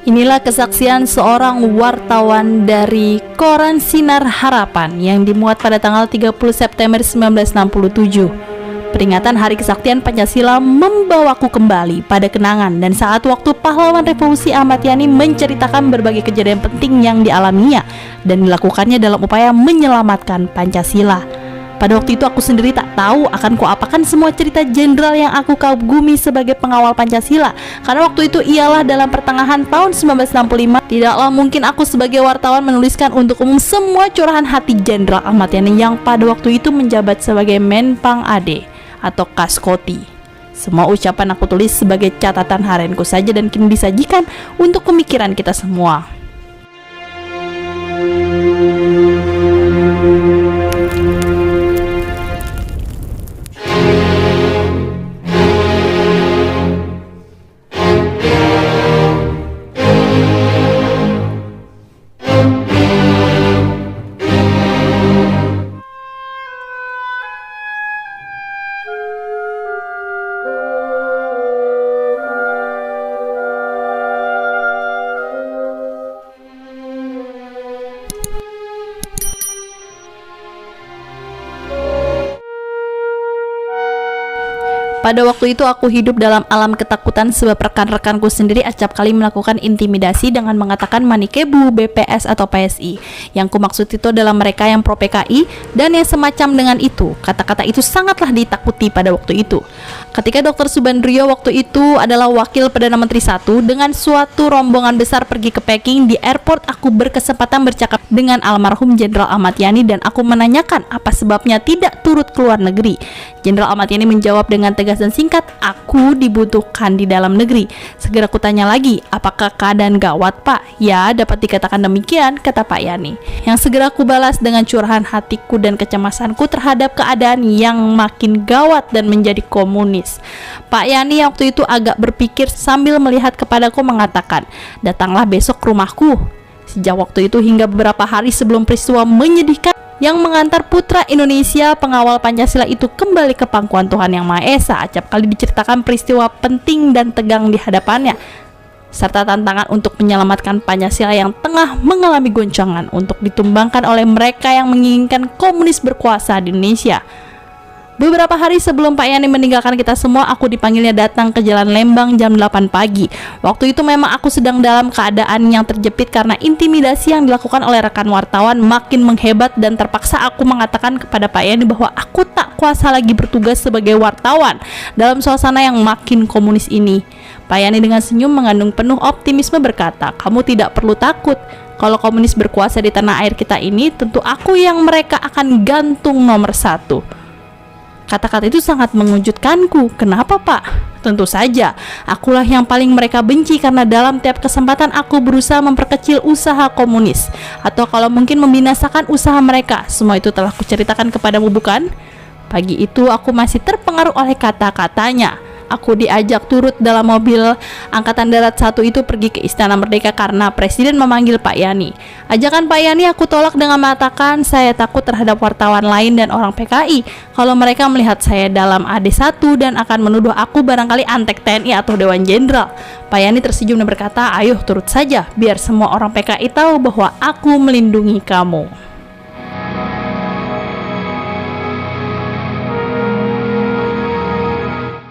Inilah kesaksian seorang wartawan dari Koran Sinar Harapan yang dimuat pada tanggal 30 September 1967. Peringatan Hari Kesaktian Pancasila membawaku kembali pada kenangan dan saat waktu pahlawan revolusi Ahmad Yani menceritakan berbagai kejadian penting yang dialaminya dan dilakukannya dalam upaya menyelamatkan Pancasila. Pada waktu itu aku sendiri tak tahu akan kuapakan semua cerita jenderal yang aku kagumi sebagai pengawal Pancasila. Karena waktu itu ialah dalam pertengahan tahun 1965. Tidaklah mungkin aku sebagai wartawan menuliskan untuk umum semua curahan hati Jenderal Ahmad Yani yang pada waktu itu menjabat sebagai Menpang AD atau Kaskoti. Semua ucapan aku tulis sebagai catatan harianku saja dan kini disajikan untuk pemikiran kita semua. Pada waktu itu aku hidup dalam alam ketakutan sebab rekan-rekanku sendiri acap kali melakukan intimidasi dengan mengatakan Manikebu, BPS atau PSI. Yang kumaksud itu adalah mereka yang pro PKI dan yang semacam dengan itu. Kata-kata itu sangatlah ditakuti pada waktu itu. Ketika Dr. Subandrio waktu itu adalah wakil Perdana Menteri 1 dengan suatu rombongan besar pergi ke Peking, di airport aku berkesempatan bercakap dengan almarhum Jenderal Ahmad Yani dan aku menanyakan apa sebabnya tidak turut keluar negeri. Jenderal Ahmad Yani menjawab dengan tegas dan singkat, aku dibutuhkan di dalam negeri. Segera kutanya lagi, apakah keadaan gawat Pak? Ya, dapat dikatakan demikian, kata Pak Yani. Yang segera aku balas dengan curahan hatiku dan kecemasanku terhadap keadaan yang makin gawat dan menjadi komunis. Pak Yani waktu itu agak berpikir sambil melihat kepadaku mengatakan, datanglah besok ke rumahku. Sejak waktu itu hingga beberapa hari sebelum peristiwa menyedihkan yang mengantar putra Indonesia pengawal Pancasila itu kembali ke pangkuan Tuhan Yang Maha Esa, acap kali diceritakan peristiwa penting dan tegang di hadapannya, serta tantangan untuk menyelamatkan Pancasila yang tengah mengalami goncangan untuk ditumbangkan oleh mereka yang menginginkan komunis berkuasa di Indonesia. Beberapa hari sebelum Pak Yani meninggalkan kita semua, aku dipanggilnya datang ke Jalan Lembang jam 8 pagi. Waktu itu memang aku sedang dalam keadaan yang terjepit karena intimidasi yang dilakukan oleh rekan wartawan makin menghebat dan terpaksa aku mengatakan kepada Pak Yani bahwa aku tak kuasa lagi bertugas sebagai wartawan dalam suasana yang makin komunis ini. Pak Yani dengan senyum mengandung penuh optimisme berkata, kamu tidak perlu takut. Kalau komunis berkuasa di tanah air kita ini, tentu aku yang mereka akan gantung nomor 1. Kata-kata itu sangat mengejutkanku. Kenapa Pak? Tentu saja, akulah yang paling mereka benci karena dalam tiap kesempatan aku berusaha memperkecil usaha komunis. Atau kalau mungkin membinasakan usaha mereka. Semua itu telah kuceritakan kepadamu bukan? Pagi itu aku masih terpengaruh oleh kata-katanya. Aku diajak turut dalam mobil Angkatan Darat 1 itu pergi ke Istana Merdeka karena Presiden memanggil Pak Yani. Ajakan Pak Yani aku tolak dengan mengatakan saya takut terhadap wartawan lain dan orang PKI kalau mereka melihat saya dalam AD1 dan akan menuduh aku barangkali antek TNI atau Dewan Jenderal. Pak Yani tersenyum dan berkata, ayo turut saja biar semua orang PKI tahu bahwa aku melindungi kamu.